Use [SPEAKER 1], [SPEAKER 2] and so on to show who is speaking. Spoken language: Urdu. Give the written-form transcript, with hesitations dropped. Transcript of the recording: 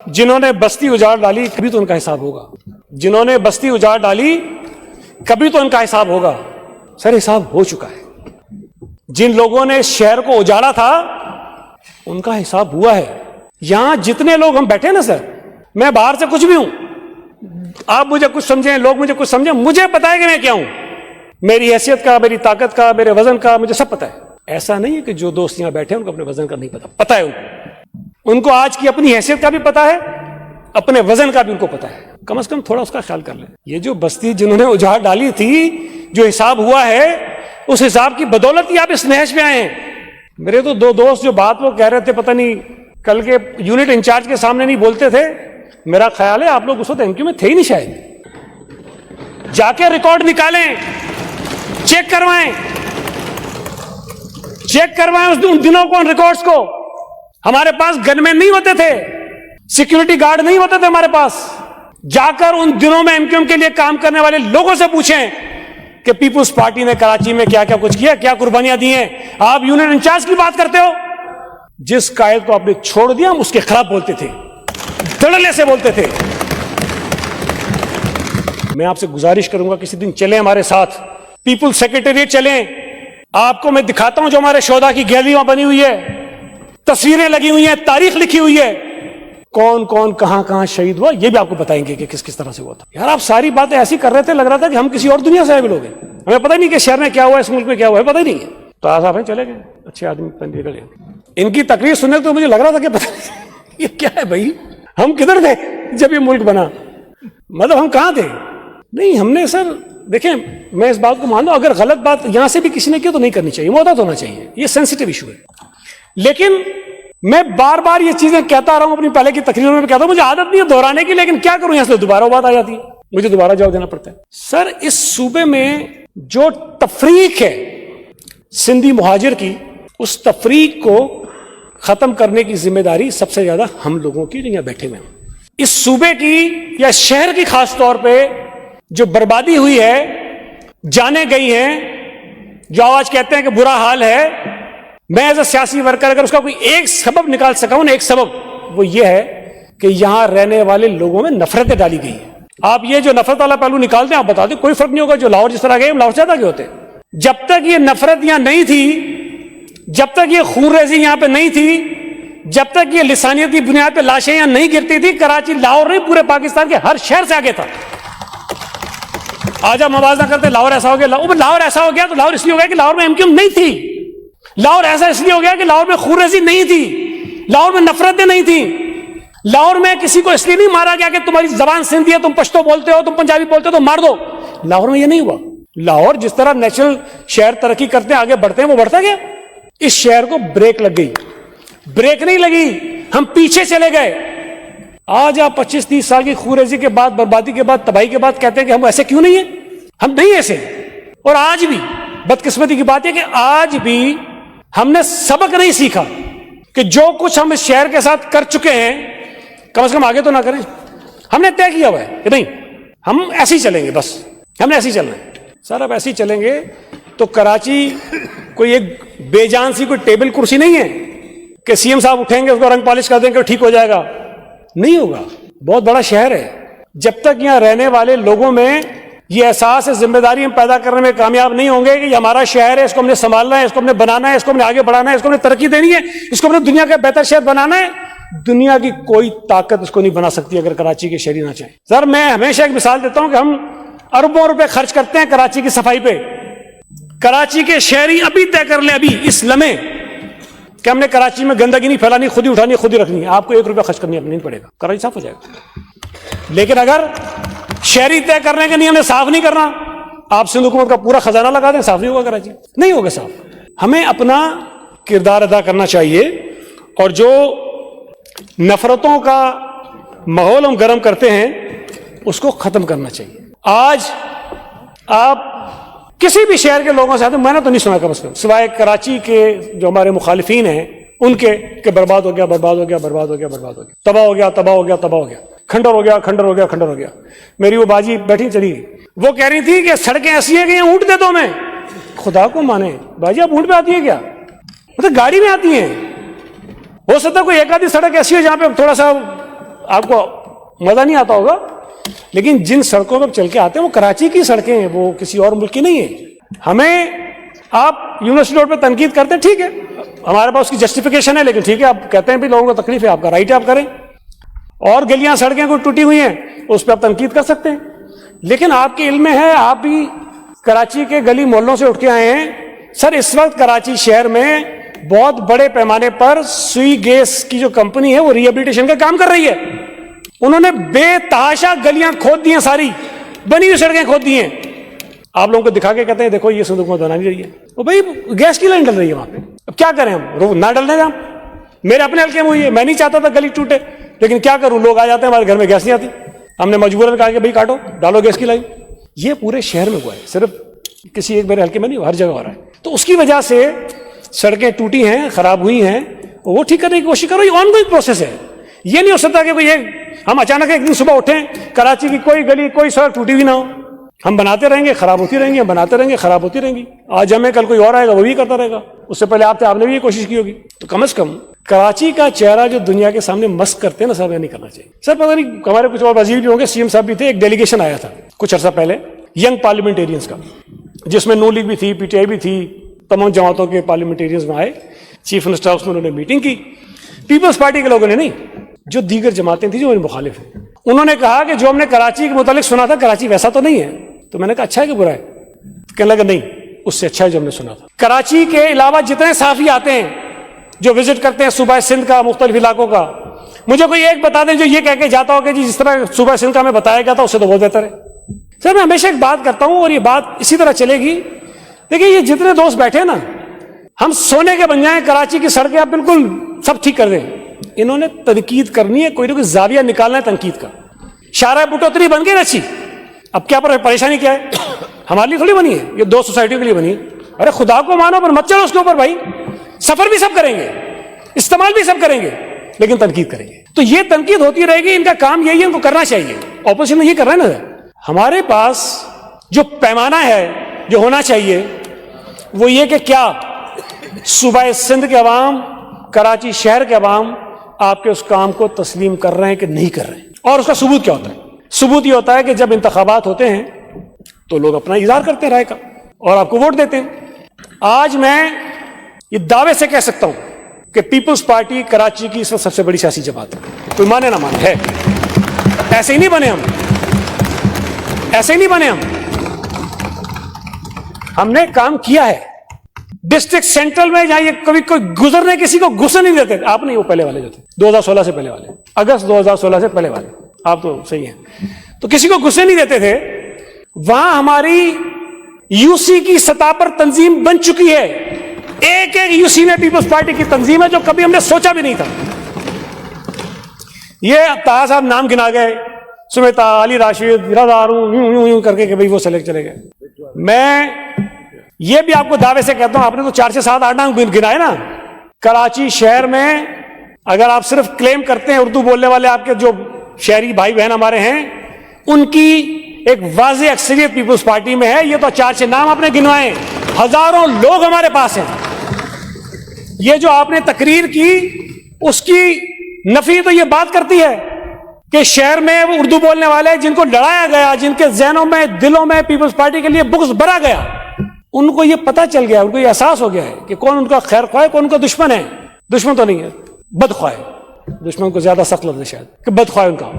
[SPEAKER 1] جنہوں نے بستی اجاڑ ڈالی کبھی تو ان کا حساب ہوگا. جنہوں نے بستی اجاڑ ڈالی کبھی تو ان کا حساب ہوگا. سر حساب ہو چکا ہے. جن لوگوں نے شہر کو اجاڑا تھا ان کا حساب ہوا ہے. یہاں جتنے لوگ ہم بیٹھے نا سر, میں باہر سے کچھ بھی ہوں, آپ مجھے کچھ سمجھیں, لوگ مجھے کچھ سمجھیں, مجھے پتا ہے کہ میں کیا ہوں, میری حیثیت کا, میری طاقت کا, میرے وزن کا, مجھے سب پتا ہے. ایسا نہیں ہے کہ جو دوست یہاں بیٹھے ہیں ان کو اپنے وزن کا نہیں پتا, پتا ہے ان کو آج کی اپنی حیثیت کا بھی پتا ہے, اپنے وزن کا بھی ان کو پتا ہے. کم از کم تھوڑا اس کا خیال کر لیں. یہ جو بستی جنہوں نے اجاڑ ڈالی تھی, جو حساب ہوا ہے, اس حساب کی بدولت ہی آپ اس نہج پہ آئے ہیں. میرے تو دو دوست جو بات وہ کہہ رہے تھے, پتہ نہیں کل کے یونٹ انچارج کے سامنے نہیں بولتے تھے, میرا خیال ہے آپ لوگ اس وقت ایم کیو میں تھے ہی نہیں شاید. جا کے ریکارڈ نکالیں, چیک کروائیں ان دنوں کو, ان ریکارڈز کو. ہمارے پاس گن مین نہیں ہوتے تھے, سیکیورٹی گارڈ نہیں ہوتے تھے ہمارے پاس. جا کر ان دنوں میں ایم کیو ایم کے لیے کام کرنے والے لوگوں سے پوچھیں کہ پیپلز پارٹی نے کراچی میں کیا کیا کچھ کیا, کیا قربانیاں دی ہیں. آپ یونٹ انچارج کی بات کرتے ہو, جس قائد کو آپ نے چھوڑ دیا ہم اس کے خلاف بولتے تھے, دھڑلے سے بولتے تھے. میں آپ سے گزارش کروں گا کسی دن چلیں ہمارے ساتھ, پیپل سیکریٹریٹ چلیں, آپ کو میں دکھاتا ہوں جو ہمارے شہداء کی گیلری وہاں بنی ہوئی ہے, تصویریں لگی ہوئی ہیں, تاریخ لکھی ہوئی ہے, کون کون کہاں کہاں شہید ہوا, یہ بھی آپ کو بتائیں گے کہ کس کس طرح سے ہوا تھا. یار آپ ساری باتیں ایسی کر رہے تھے, لگ رہا تھا کہ ہم کسی اور دنیا سے آئے ہوئے لوگ ہیں, ہمیں پتہ نہیں کہ شہر میں کیا ہوا ہے, اس ملک میں کیا ہوا ہے, پتہ ہی نہیں ہے. تو آج آپ چلے گئے, اچھے آدمی نکلے. ان کی تقریر سننے تو مجھے لگ رہا تھا کہ پتہ نہیں یہ کیا ہے بھائی, ہم کدھر تھے جب یہ ملک بنا, مطلب ہم کہاں تھے. نہیں, ہم نے سر دیکھیں, میں اس بات کو مان لوں, اگر غلط بات یہاں سے بھی کسی نے کی تو نہیں کرنی چاہیے, محتاط ہونا چاہیے, یہ سینسٹیو ایشو ہے. لیکن میں بار بار یہ چیزیں کہتا رہا ہوں, اپنی پہلے کی تقریروں میں بھی کہتا ہوں, مجھے عادت نہیں ہے دہرانے کی, لیکن کیا کروں, یہاں سے دوبارہ وہ بات آ جاتی ہے, مجھے دوبارہ جواب دینا پڑتا ہے. سر اس صوبے میں جو تفریق ہے سندھی مہاجر کی, اس تفریق کو ختم کرنے کی ذمہ داری سب سے زیادہ ہم لوگوں کی جو یہاں بیٹھے ہوئے ہیں. اس صوبے کی یا شہر کی خاص طور پہ جو بربادی ہوئی ہے, جانے گئی ہیں, جو آج کہتے ہیں کہ برا حال ہے, میں ایز اے سیاسی ورکر اگر اس کا کوئی ایک سبب نکال سکا ہوں, ایک سبب وہ یہ ہے کہ یہاں رہنے والے لوگوں میں نفرتیں ڈالی گئی ہیں. آپ یہ جو نفرت والا پہلو نکالتے ہیں, آپ بتا دیں کوئی فرق نہیں ہوگا, جو لاہور جس طرح گئے لاہور سے زیادہ گئے ہوتے. جب تک یہ نفرت یہاں نہیں تھی, جب تک یہ خون ریزی یہاں پہ نہیں تھی, جب تک یہ لسانیت کی بنیاد پہ لاشیں یہاں نہیں گرتی تھی, کراچی لاہور نہیں پورے پاکستان کے ہر شہر سے آگے تھا. آج آپ موازنہ کرتے لاہور ایسا ہو گیا, لاہور ایسا ہو گیا تو لاہور اس لیے ہو گیا کہ لاہور میں ایم کیو ایم نہیں تھی. لاہور ایسا اس لیے ہو گیا کہ لاہور میں خون ریزی نہیں تھی, لاہور میں نفرتیں نہیں تھیں, لاہور میں کسی کو اس لیے نہیں مارا گیا کہ تمہاری زبان سندھی ہے, تم پشتو بولتے ہو, تم پنجابی بولتے ہو تو مار دو. لاہور میں یہ نہیں ہوا. لاہور جس طرح نیچرل شہر ترقی کرتے ہیں, آگے بڑھتے ہیں, وہ بڑھتا گیا. اس شہر کو بریک لگ گئی, بریک نہیں لگی, ہم پیچھے چلے گئے. آج آپ 25-30 سال کی خوریزی کے بعد, بربادی کے بعد, تباہی کے بعد کہتے ہیں کہ ہم ایسے کیوں نہیں ہیں, ہم نہیں ایسے. اور آج بھی بدقسمتی کی بات ہے کہ آج بھی ہم نے سبق نہیں سیکھا کہ جو کچھ ہم اس شہر کے ساتھ کر چکے ہیں کم از کم آگے تو نہ کریں. ہم نے طے کیا ہوا ہے کہ نہیں, ہم ایسے ہی چلیں گے, بس ہم نے ایسے ہی چلنا ہے. سر اب ایسے ہی چلیں گے تو کراچی کوئی ایک بے جان سی کوئی ٹیبل کرسی نہیں ہے کہ سی ایم صاحب اٹھیں گے اس کو رنگ پالش کر دیں گے ٹھیک ہو جائے گا. نہیں ہوگا. بہت بڑا شہر ہے. جب تک یہاں رہنے والے لوگوں میں یہ احساس ذمہ داری ہم پیدا کرنے میں کامیاب نہیں ہوں گے کہ یہ ہمارا شہر ہے, اس کو ہم نے سنبھالنا ہے, اس کو ہم نے بنانا ہے, اس کو ہم نے آگے بڑھانا ہے, اس کو ہم نے ترقی دینی ہے, اس کو ہم نے دنیا کا بہتر شہر بنانا ہے, دنیا کی کوئی طاقت اس کو نہیں بنا سکتی اگر کراچی کے شہری نہ چاہیں. سر میں ہمیشہ ایک مثال دیتا ہوں کہ ہم اربوں روپے خرچ کرتے ہیں کراچی کی صفائی پہ. کراچی کے شہری ابھی طے کر لیں, ابھی اس لمحے, کہ ہم نے کراچی میں گندگی نہیں پھیلانی, خود ہی اٹھانی, خود ہی رکھنی ہے. آپ کو 1 روپیہ خرچ کرنی نہیں پڑے گا, کراچی صاف ہو جائے گا. لیکن اگر شہری طے کرنے کے نہیں, ہم نے صاف نہیں کرنا, آپ سندھ حکومت کا پورا خزانہ لگا دیں, صاف نہیں ہوگا کراچی, نہیں ہوگا صاف. ہمیں اپنا کردار ادا کرنا چاہیے, اور جو نفرتوں کا ماحول ہم گرم کرتے ہیں اس کو ختم کرنا چاہیے. آج آپ کسی بھی شہر کے لوگوں سے آتے, میں نے تو نہیں سنا کم از کم, سوائے کراچی کے جو ہمارے مخالفین ہیں ان کے, کہ برباد ہو گیا, برباد ہو گیا, برباد ہو گیا, برباد ہو گیا, تباہ ہو گیا, تباہ ہو گیا, تباہ ہو گیا, کھنڈر ہو گیا, کھنڈر ہو گیا, کھنڈر ہو گیا. میری وہ باجی بیٹھی چلی گئی, وہ کہہ رہی تھی کہ سڑکیں ایسی ہیں کہ اونٹ دے دو ہمیں. خدا کو مانے باجی, آپ اونٹ پہ آتی ہے کیا, مطلب گاڑی میں آتی ہیں. ہو سکتا ہے کوئی ایک آدھی سڑک ایسی ہو جہاں پہ تھوڑا سا آپ کو مزہ نہیں آتا ہوگا، لیکن جن سڑکوں پر چل کے آتے ہیں وہ کراچی کی سڑکیں ہیں، وہ کسی اور ملک کی نہیں ہیں۔ ہمیں آپ یونیورسٹی روڈ پہ تنقید کرتے ہیں، ٹھیک ہے، ہمارے پاس اس کی جسٹیفیکیشن ہے، لیکن ٹھیک ہے، آپ کہتے ہیں بھی لوگوں کو تکلیف ہے، آپ کا رائٹ ہے، آپ کریں۔ اور گلیاں سڑکیں کوئی ٹوٹی ہوئی ہیں اس پہ آپ تنقید کر سکتے ہیں، لیکن آپ کے علم میں ہے، آپ بھی کراچی کے گلی محلوں سے اٹھ کے آئے ہیں سر۔ اس وقت کراچی شہر میں بہت بڑے پیمانے پر سوئی گیس کی جو کمپنی ہے وہ ری ہیبلیٹیشن کا کام کر رہی ہے۔ انہوں نے بے تحاشا گلیاں کھود دی ہیں، ساری بنی ہوئی سڑکیں کھود دی ہیں۔ آپ لوگوں کو دکھا کے کہتے ہیں دیکھو یہ صندوق بنا نہیں رہی ہے، وہ بھائی گیس کی لائن ڈل رہی ہے وہاں پہ، اب کیا کریں ہم، نہ ڈلنے دیں ہم۔ میرے اپنے حلقے میں ہوئی ہے، میں نہیں چاہتا تھا گلی ٹوٹے، لیکن کیا کروں، لوگ آ جاتے ہیں، ہمارے گھر میں گیس نہیں آتی، ہم نے مجبوراً کہا کہ بھائی کاٹو، ڈالو گیس کی لائن۔ یہ پورے شہر میں ہوا ہے، صرف کسی ایک میرے حلقے میں نہیں، ہر جگہ ہو رہا ہے۔ تو اس کی وجہ سے سڑکیں ٹوٹی ہیں، خراب ہوئی ہیں، وہ ٹھیک کرنے کی کوشش کرو، یہ آن گوئنگ پروسیس ہے۔ یہ نہیں ہو سکتا کہ کوئی ہم اچانک ایک دن صبح اٹھیں کراچی کی کوئی گلی کوئی سڑک ٹوٹی ہوئی نہ ہو، ہم بناتے رہیں گے خراب ہوتی رہیں گی، ہم بناتے رہیں گے خراب ہوتی رہیں گی، آج ہمیں کل کوئی اور آئے گا وہ بھی کرتا رہے گا، اس سے پہلے آپ نے بھی یہ کوشش کی ہوگی۔ تو کم از کم کراچی کا چہرہ جو دنیا کے سامنے مسخ کرتے ہیں نا سر، نہیں کرنا چاہیے سر۔ پتہ نہیں ہمارے کچھ اور وزیر بھی ہوں گے، سی ایم صاحب بھی تھے، ایک ڈیلیگیشن آیا تھا کچھ عرصہ پہلے ینگ پارلیمنٹیرینز کا، جس میں نون لیگ بھی تھی، پی ٹی آئی بھی تھی، تمام جماعتوں کے پارلیمنٹیرینز میں آئے، چیف منسٹر ہاؤس میں انہوں نے میٹنگ کی، پیپلز پارٹی کے لوگوں نے نہیں، جو دیگر جماعتیں تھیں جو ان مخالف ہیں، انہوں نے کہا کہ جو ہم نے کراچی کے متعلق سنا تھا کراچی ویسا تو نہیں ہے۔ تو میں نے کہا اچھا ہے کہ برا ہے؟ کہنے لگا نہیں، اس سے اچھا ہے جو ہم نے سنا تھا۔ کراچی کے علاوہ جتنے صحافی آتے ہیں جو وزٹ کرتے ہیں صوبہ سندھ کا، مختلف علاقوں کا، مجھے کوئی ایک بتا دیں جو یہ کہہ کے جاتا ہو کہ جی جس طرح صوبہ سندھ کا ہمیں بتایا گیا تھا اس سے تو بہت بہتر ہے۔ سر میں ہمیشہ ایک بات کرتا ہوں اور یہ بات اسی طرح چلے گی، دیکھیں یہ جتنے دوست بیٹھے نا، ہم سونے کے بن جائیں، کراچی کی سڑکیں آپ بالکل سب ٹھیک کر دیں، انہوں نے تنقید کرنی ہے، کوئی نہ کوئی زاویہ نکالنا ہے تنقید کا۔ شارع بٹوتری بن گئی نا اچھی، اب کیا پریشانی کیا ہے؟ ہمارے لیے تھوڑی بنی ہے، یہ دو سوسائٹیوں کے لیے بنی ہے۔ ارے خدا کو مانو پر مت چلو اس کے اوپر بھائی، سفر بھی سب کریں گے، استعمال بھی سب کریں گے، لیکن تنقید کریں گے۔ تو یہ تنقید ہوتی رہے گی، ان کا کام یہی ہے، ان کو کرنا چاہیے۔ اپوزیشن میں یہ کر رہا ہے نا، ہمارے پاس جو پیمانہ ہے جو ہونا چاہیے وہ یہ کہ کیا صوبہ سندھ کے عوام، کراچی شہر کے عوام آپ کے اس کام کو تسلیم کر رہے ہیں کہ نہیں کر رہے ہیں، اور اس کا ثبوت کیا ہوتا ہے؟ ثبوت یہ ہوتا ہے کہ جب انتخابات ہوتے ہیں تو لوگ اپنا اظہار کرتے ہیں رائے کا اور آپ کو ووٹ دیتے ہیں۔ آج میں یہ دعوے سے کہہ سکتا ہوں کہ پیپلز پارٹی کراچی کی اس وقت سب سے بڑی سیاسی جماعت ہے، کوئی مانے نہ مانے ہے، ایسے ہی نہیں بنے ہم، ایسے ہی نہیں بنے ہم نے کام کیا ہے۔ ڈسٹرکٹ سینٹرل میں جہاں یہ کبھی کوئی گزرنے کسی کو گھسنے نہیں دیتے، آپ نہیں، وہ پہلے والے جو تھے 2016 سے پہلے والے، اگست 2016 سے پہلے والے، آپ تو صحیح ہیں، تو کسی کو گھسنے نہیں دیتے تھے۔ وہاں ہماری یو سی کی سطح پر تنظیم بن چکی ہے، ایک ایک یو سی میں پیپلز پارٹی کی تنظیم ہے جو کبھی ہم نے سوچا بھی نہیں تھا۔ یہ طاہر صاحب نام گنا گئے، سمیتا، علی راشد، رضا، یوں کر کے کہ بھائی وہ سلیکٹ چلے گئے۔ میں یہ بھی آپ کو دعوے سے کہتا ہوں، آپ نے تو 4 سے 7 8 نام گنائے نا، کراچی شہر میں اگر آپ صرف کلیم کرتے ہیں اردو بولنے والے آپ کے جو شہری بھائی بہن ہمارے ہیں، ان کی ایک واضح اکثریت پیپلز پارٹی میں ہے۔ یہ تو 4 سے نام آپ نے گنوائے، ہزاروں لوگ ہمارے پاس ہیں۔ یہ جو آپ نے تقریر کی اس کی نفی تو یہ بات کرتی ہے کہ شہر میں وہ اردو بولنے والے جن کو لڑایا گیا، جن کے ذہنوں میں دلوں میں پیپلز پارٹی کے لیے بغض بھرا گیا، ان کو یہ پتہ چل گیا، ان کو یہ احساس ہو گیا ہے کہ کون ان کا خیر خواہ ہے، کون ان کا دشمن ہے۔ دشمن تو نہیں ہے، بدخواہ ہے، دشمن کو زیادہ سخت لفظ ہے شاید کہ بدخواہ ان کا۔